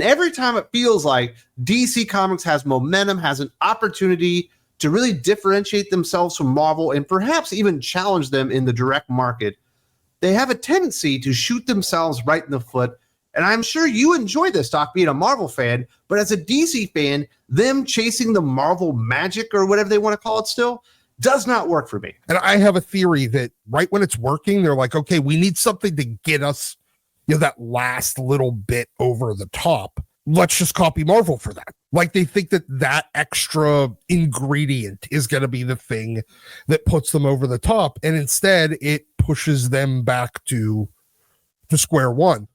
Every time it feels like DC Comics has momentum, has an opportunity to really differentiate themselves from Marvel and perhaps even challenge them in the direct market, they have a tendency to shoot themselves right in the foot. And I'm sure you enjoy this, Doc, being a Marvel fan, but as a DC fan, them chasing the Marvel magic or whatever they want to call it still does not work for me. And I have a theory that right when it's working, they're like, okay, we need something to get us, that last little bit over the top. Let's just copy Marvel for that. Like they think that extra ingredient is going to be the thing that puts them over the top. And instead it pushes them back to square one.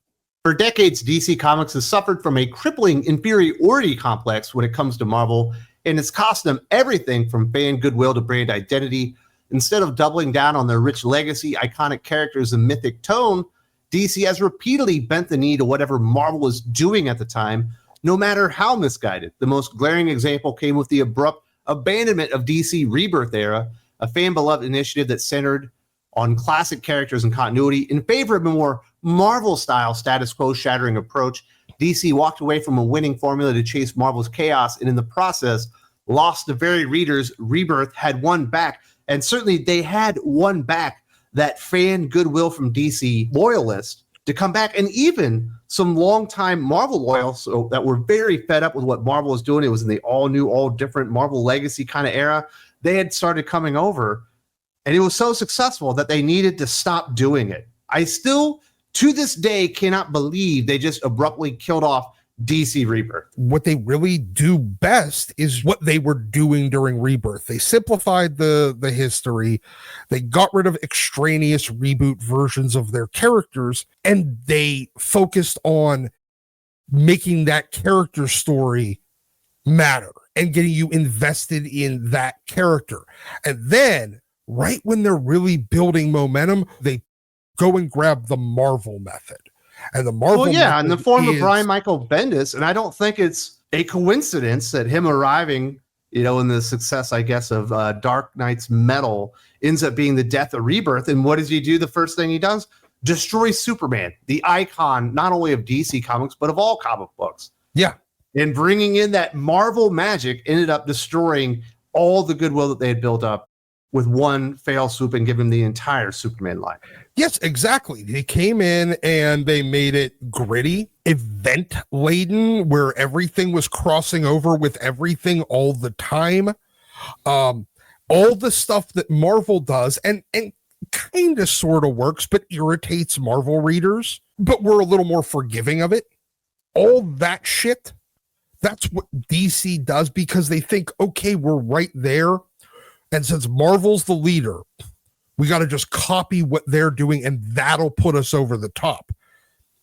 For decades, DC Comics has suffered from a crippling inferiority complex when it comes to Marvel, and it's cost them everything from fan goodwill to brand identity. Instead of doubling down on their rich legacy, iconic characters, and mythic tone, DC has repeatedly bent the knee to whatever Marvel was doing at the time, no matter how misguided. The most glaring example came with the abrupt abandonment of DC Rebirth era, a fan-beloved initiative that centered on classic characters and continuity in favor of a more Marvel-style status quo-shattering approach. DC walked away from a winning formula to chase Marvel's chaos, and in the process, lost the very readers Rebirth had won back. And certainly they had won back that fan goodwill from DC loyalists to come back, and even some longtime Marvel loyalists that were very fed up with what Marvel was doing. It was in the all new, all different Marvel legacy kind of era. They had started coming over, and it was so successful that they needed to stop doing it. I still, to this day, cannot believe they just abruptly killed off DC Rebirth. What they really do best is what they were doing during Rebirth. They simplified the history. They got rid of extraneous reboot versions of their characters, and they focused on making that character story matter and getting you invested in that character. And then right when they're really building momentum, they go and grab the Marvel method. And the Marvel in the form of Brian Michael Bendis. And I don't think it's a coincidence that him arriving, in the success, I guess, of Dark Knight's Metal ends up being the death of Rebirth. And what does he do? The first thing he does, destroy Superman, the icon, not only of DC Comics, but of all comic books. Yeah. And bringing in that Marvel magic ended up destroying all the goodwill that they had built up with one fail swoop and give him the entire Superman line. Yes, exactly. They came in and they made it gritty, event laden, where everything was crossing over with everything all the time. All the stuff that Marvel does and kind of sort of works, but irritates Marvel readers, but we're a little more forgiving of it. All that shit, that's what DC does because they think, okay, we're right there. And since Marvel's the leader, we got to just copy what they're doing, and that'll put us over the top.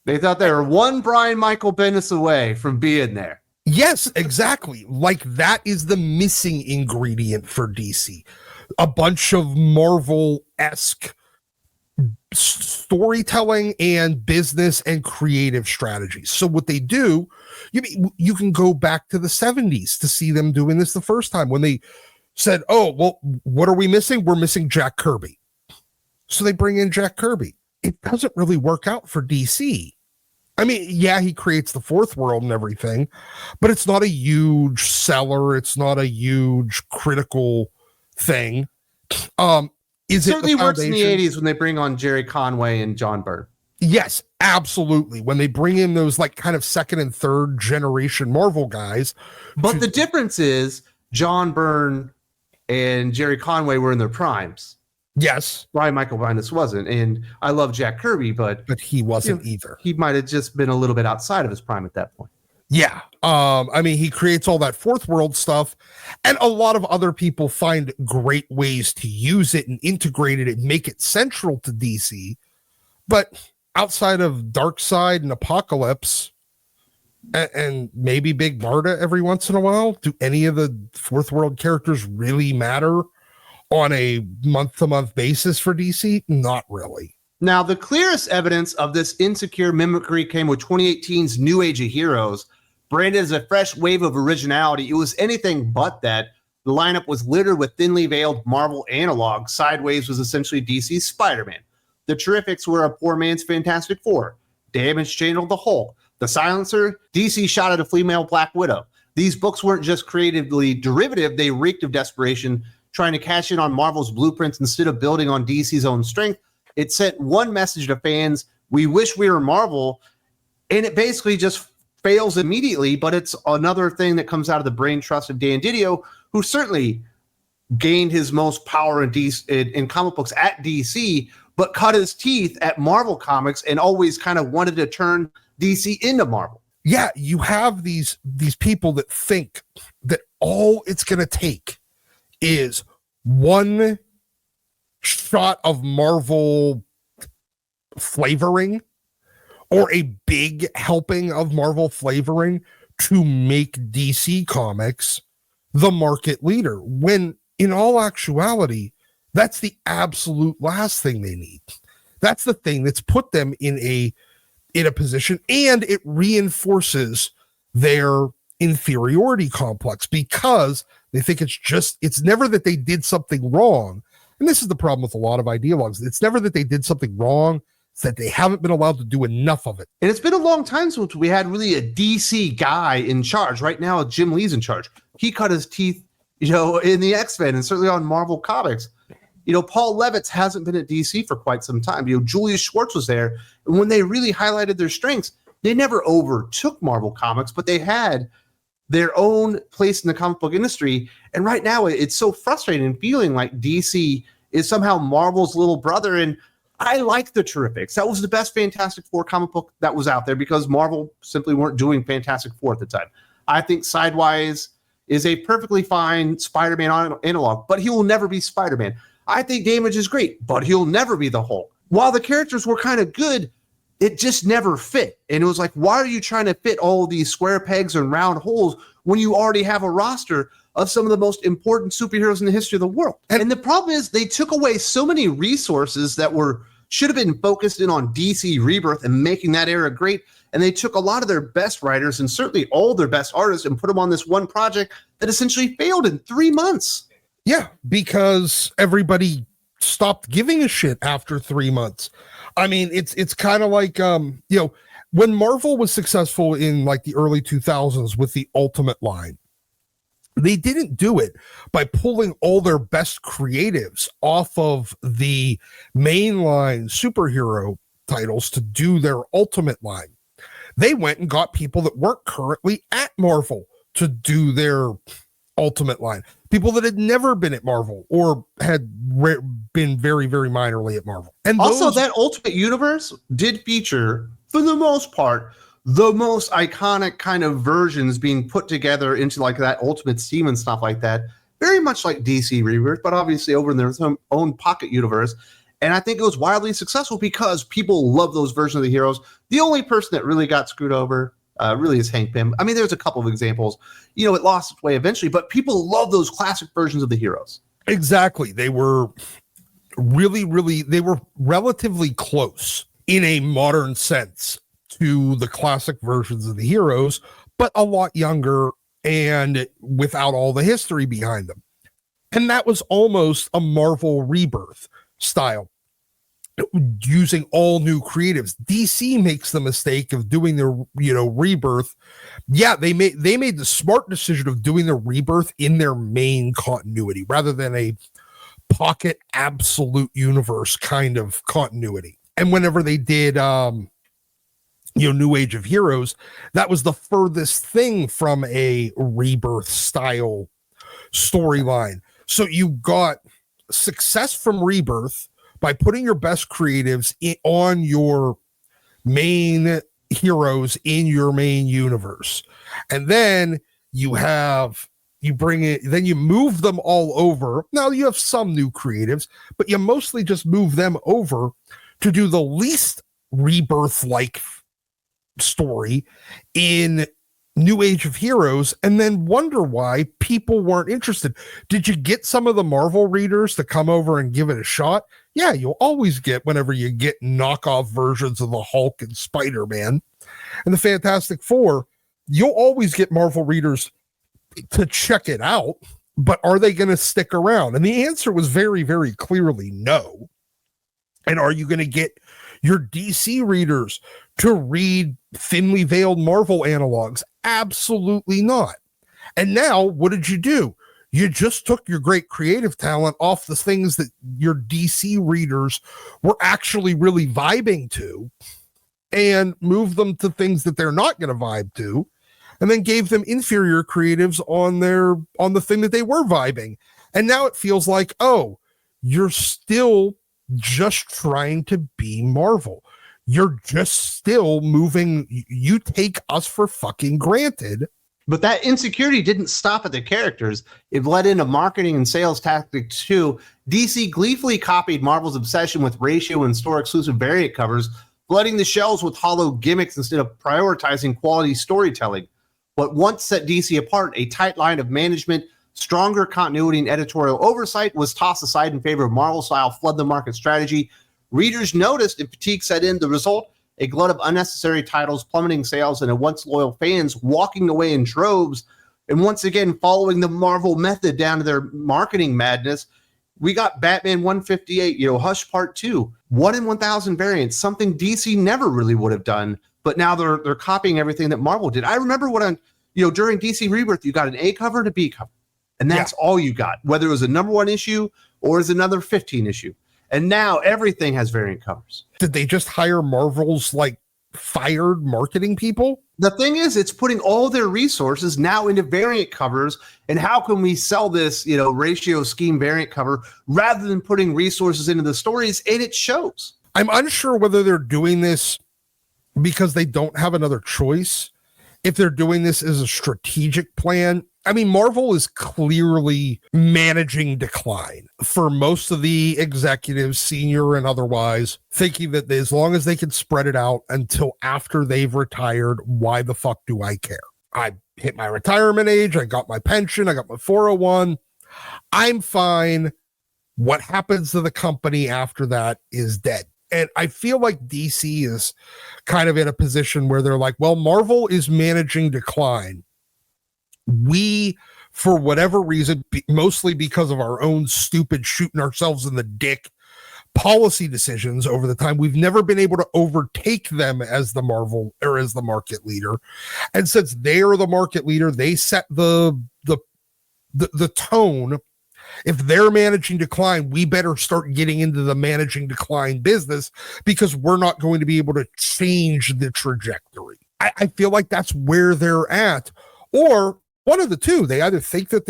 They thought they were one Brian Michael Bendis away from being there. Yes, exactly. Like that is the missing ingredient for DC. A bunch of Marvel-esque storytelling and business and creative strategies. So what they do, you can go back to the 70s to see them doing this the first time when they said, oh, well, what are we missing? We're missing Jack Kirby. So they bring in Jack Kirby. It doesn't really work out for DC. I mean, yeah, he creates the fourth world and everything, but it's not a huge seller. It's not a huge critical thing. Is it certainly works in the 80s when they bring on Jerry Conway and John Byrne. Yes, absolutely. When they bring in those like kind of second and third generation Marvel guys. But the difference is John Byrne and Jerry Conway were in their primes. Yes. Brian Michael Bendis wasn't. And I love Jack Kirby, but he wasn't either. He might have just been a little bit outside of his prime at that point. Yeah. I mean, he creates all that fourth world stuff, and a lot of other people find great ways to use it and integrate it and make it central to DC. But outside of Darkseid and Apocalypse and maybe Big Barda every once in a while, do any of the fourth world characters really matter on a month-to-month basis for DC? Not really. Now, the clearest evidence of this insecure mimicry came with 2018's New Age of Heroes. Branded as a fresh wave of originality, it was anything but that. The lineup was littered with thinly veiled Marvel analogs. Sideways was essentially DC's Spider-Man. The Terrifics were a poor man's Fantastic Four. Damage channeled the Hulk. The Silencer, DC shot at a female Black Widow. These books weren't just creatively derivative, they reeked of desperation, trying to cash in on Marvel's blueprints instead of building on DC's own strength. It sent one message to fans: we wish we were Marvel, and it basically just fails immediately, but it's another thing that comes out of the brain trust of Dan Didio, who certainly gained his most power in comic books at DC, but cut his teeth at Marvel Comics and always kind of wanted to turn DC into Marvel. Yeah, you have these people that think that all it's going to take is one shot of Marvel flavoring or a big helping of Marvel flavoring to make DC Comics the market leader, when in all actuality, that's the absolute last thing they need. That's the thing that's put them in a position, and it reinforces their inferiority complex, because they think it's never that they did something wrong. And this is the problem with a lot of ideologues. It's never that they did something wrong. It's that they haven't been allowed to do enough of it. And it's been a long time since we had really a DC guy in charge. Right now, Jim Lee's in charge. He cut his teeth, in the X-Men and certainly on Marvel Comics. Paul Levitz hasn't been at DC for quite some time. Julius Schwartz was there. And when they really highlighted their strengths, they never overtook Marvel Comics, but they had their own place in the comic book industry. And right now, it's so frustrating feeling like DC is somehow Marvel's little brother. And I like the Terrifics. That was the best Fantastic Four comic book that was out there, because Marvel simply weren't doing Fantastic Four at the time. I think Sidewise is a perfectly fine Spider-Man analog, but he will never be Spider-Man. I think Damage is great, but he'll never be the Hulk. While the characters were kind of good, it just never fit. And it was like, why are you trying to fit all these square pegs and round holes when you already have a roster of some of the most important superheroes in the history of the world? And the problem is they took away so many resources that should have been focused in on DC Rebirth and making that era great. And they took a lot of their best writers and certainly all their best artists and put them on this one project that essentially failed in 3 months. Yeah, because everybody stopped giving a shit after 3 months. I mean, it's kind of like, when Marvel was successful in like the early 2000s with the Ultimate line, they didn't do it by pulling all their best creatives off of the mainline superhero titles to do their Ultimate line. They went and got people that weren't currently at Marvel to do their Ultimate line. People that had never been at Marvel or had been very, very minorly at Marvel. And also, that Ultimate Universe did feature, for the most part, the most iconic kind of versions being put together into like that Ultimate Team and stuff like that. Very much like DC Rebirth, but obviously over in their own pocket universe. And I think it was wildly successful because people love those versions of the heroes. The only person that really got screwed over really is Hank Pym. I mean, there's a couple of examples. It lost its way eventually, but people love those classic versions of the heroes. Exactly. They were they were relatively close in a modern sense to the classic versions of the heroes, but a lot younger and without all the history behind them. And that was almost a Marvel Rebirth style, using all new creatives. DC makes the mistake of doing their, Rebirth. Yeah, they made the smart decision of doing the Rebirth in their main continuity rather than a pocket absolute universe kind of continuity. And whenever they did, New Age of Heroes, that was the furthest thing from a Rebirth style storyline. So you got success from Rebirth by putting your best creatives on your main heroes in your main universe. And then you move them all over. Now you have some new creatives, but you mostly just move them over to do the least Rebirth-like story in New Age of Heroes, and then wonder why people weren't interested. Did you get some of the Marvel readers to come over and give it a shot? Yeah, you'll always get whenever you get knockoff versions of the Hulk and Spider-Man and the Fantastic Four. You'll always get Marvel readers to check it out, but are they going to stick around? And the answer was very, very clearly no. And are you going to get your DC readers to read thinly veiled Marvel analogs? Absolutely not. And now, what did you do? You just took your great creative talent off the things that your DC readers were actually really vibing to and moved them to things that they're not going to vibe to, and then gave them inferior creatives on the thing that they were vibing. And now it feels like, oh, you're still just trying to be Marvel. You're just still moving. You take us for fucking granted. But that insecurity didn't stop at the characters. It led into marketing and sales tactics too. DC gleefully copied Marvel's obsession with ratio and store exclusive variant covers, flooding the shelves with hollow gimmicks instead of prioritizing quality storytelling. What once set DC apart, a tight line of management, stronger continuity and editorial oversight, was tossed aside in favor of Marvel-style flood the market strategy. Readers noticed and fatigue set in. The result, a glut of unnecessary titles, plummeting sales, and a once loyal fans walking away in droves. And once again, following the Marvel method down to their marketing madness, we got Batman 158, Hush Part 2, 1 in 1,000 variants, something DC never really would have done. But now they're copying everything that Marvel did. I remember during DC Rebirth, you got an A cover and a B cover. And that's all you got, whether it was a #1 issue or is another 15 issue. And now everything has variant covers. Did they just hire Marvel's fired marketing people? The thing is, it's putting all their resources now into variant covers. And how can we sell this, ratio scheme variant cover rather than putting resources into the stories? And it shows. I'm unsure whether they're doing this because they don't have another choice. If they're doing this as a strategic plan, I mean, Marvel is clearly managing decline for most of the executives, senior and otherwise, thinking that as long as they can spread it out until after they've retired, why the fuck do I care? I hit my retirement age. I got my pension. I got my 401. I'm fine. What happens to the company after that is dead. And I feel like DC is kind of in a position where they're like, well, Marvel is managing decline. We, for whatever reason, mostly because of our own stupid shooting ourselves in the dick policy decisions over the time, we've never been able to overtake them as the Marvel or as the market leader. And since they are the market leader, they set the tone. If they're managing decline, we better start getting into the managing decline business because we're not going to be able to change the trajectory. I feel like that's where they're at. Or one of the two, they either think that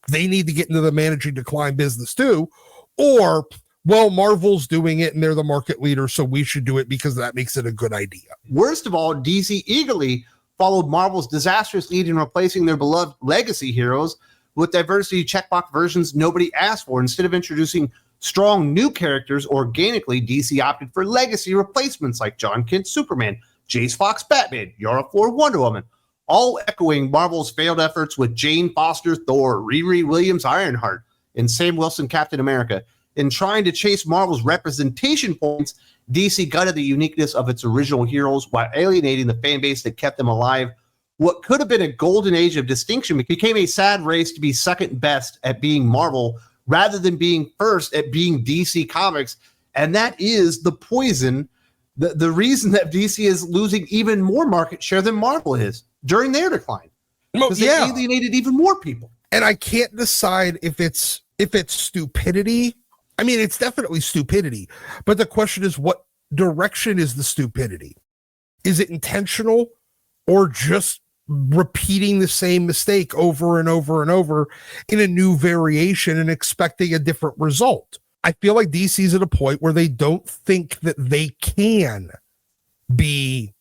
they need to get into the managing decline business too, or, well, Marvel's doing it and they're the market leader, so we should do it because that makes it a good idea. Worst of all, DC eagerly followed Marvel's disastrous lead in replacing their beloved legacy heroes with diversity checkbox versions nobody asked for. Instead of introducing strong new characters organically, DC opted for legacy replacements like John Kent's Superman, Jace Fox Batman, Yara Flor Wonder Woman, all echoing Marvel's failed efforts with Jane Foster Thor, Riri Williams Ironheart, and Sam Wilson Captain America. In trying to chase Marvel's representation points, DC gutted the uniqueness of its original heroes while alienating the fan base that kept them alive. What could have been a golden age of distinction became a sad race to be second best at being Marvel rather than being first at being DC Comics. And that is the poison, the reason that DC is losing even more market share than Marvel is during their decline. Because they alienated even more people. And I can't decide if it's stupidity. I mean, it's definitely stupidity. But the question is, what direction is the stupidity? Is it intentional or just repeating the same mistake over and over and over in a new variation and expecting a different result? I feel like DC's at a point where they don't think that they can be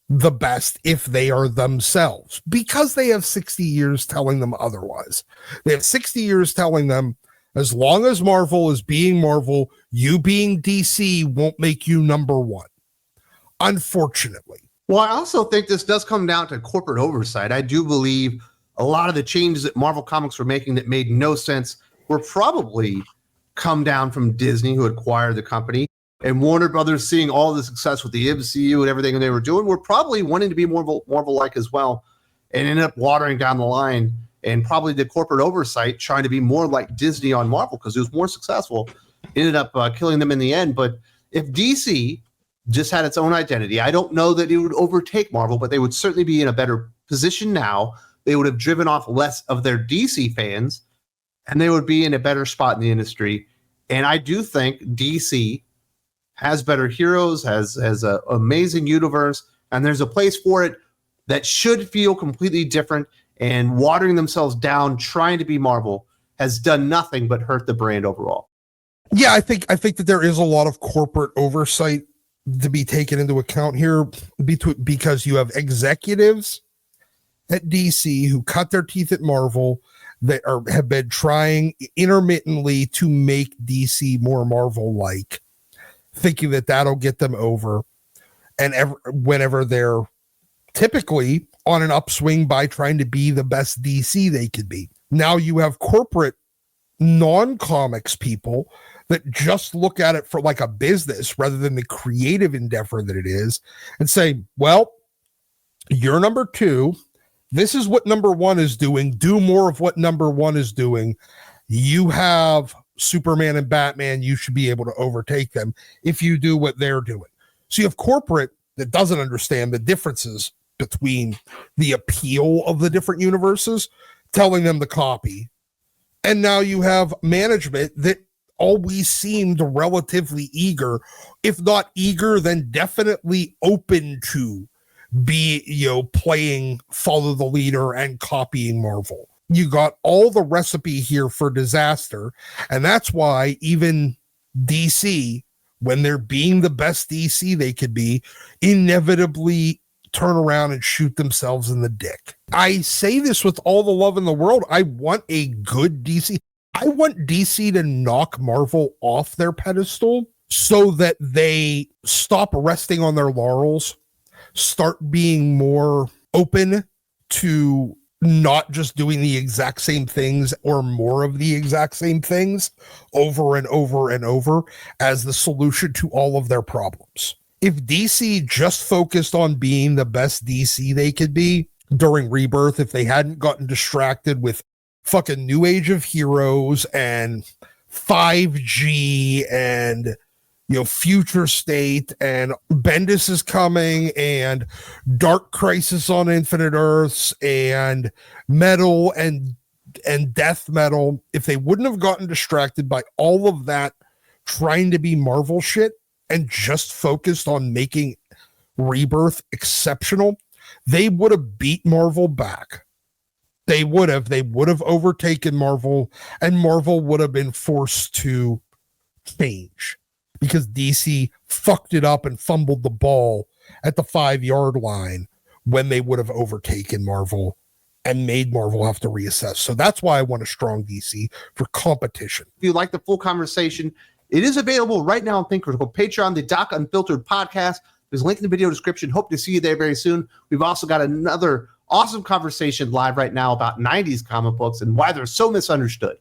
the best if they are themselves because they have 60 years telling them otherwise. They have 60 years telling them, as long as Marvel is being Marvel, you being DC won't make you number one. Unfortunately. Well, I also think this does come down to corporate oversight. I do believe a lot of the changes that Marvel Comics were making that made no sense were probably come down from Disney, who acquired the company, and Warner Brothers, seeing all the success with the MCU and everything they were doing, were probably wanting to be Marvel-like as well, and ended up watering down the line. And probably the corporate oversight, trying to be more like Disney on Marvel because it was more successful, ended up killing them in the end. But if DC just had its own identity. I don't know that it would overtake Marvel, but they would certainly be in a better position now. They would have driven off less of their DC fans, and they would be in a better spot in the industry. And I do think DC has better heroes, has an amazing universe, and there's a place for it that should feel completely different. And watering themselves down, trying to be Marvel, has done nothing but hurt the brand overall. Yeah, I think that there is a lot of corporate oversight to be taken into account here, because you have executives at DC who cut their teeth at Marvel that have been trying intermittently to make DC more Marvel-like, thinking that that'll get them over, and whenever they're typically on an upswing by trying to be the best DC they could be. Now you have corporate non-comics people that just look at it for like a business rather than the creative endeavor that it is, and say, well, you're number two. This is what number one is doing. Do more of what number one is doing. You have Superman and Batman. You should be able to overtake them if you do what they're doing. So you have corporate that doesn't understand the differences between the appeal of the different universes, telling them to copy. And now you have management that always seemed relatively eager, if not eager, then definitely open to be, playing follow the leader and copying Marvel. You got all the recipe here for disaster. And that's why even DC, when they're being the best DC they could be, inevitably turn around and shoot themselves in the dick. I say this with all the love in the world. I want a good DC. I want DC to knock Marvel off their pedestal so that they stop resting on their laurels, start being more open to not just doing the exact same things or more of the exact same things over and over and over as the solution to all of their problems. If DC just focused on being the best DC they could be during Rebirth, if they hadn't gotten distracted with fucking New Age of Heroes and 5G and Future State and Bendis is coming and Dark Crisis on Infinite Earths and Metal and Death Metal, if they wouldn't have gotten distracted by all of that trying to be Marvel shit and just focused on making Rebirth exceptional, they would have beat Marvel back. They would have overtaken Marvel, and Marvel would have been forced to change, because DC fucked it up and fumbled the ball at the 5-yard line when they would have overtaken Marvel and made Marvel have to reassess. So that's why I want a strong DC for competition. If you like the full conversation, it is available right now on Think Critical, Patreon, the Doc Unfiltered podcast. There's a link in the video description. Hope to see you there very soon. We've also got another awesome conversation live right now about 90s comic books and why they're so misunderstood.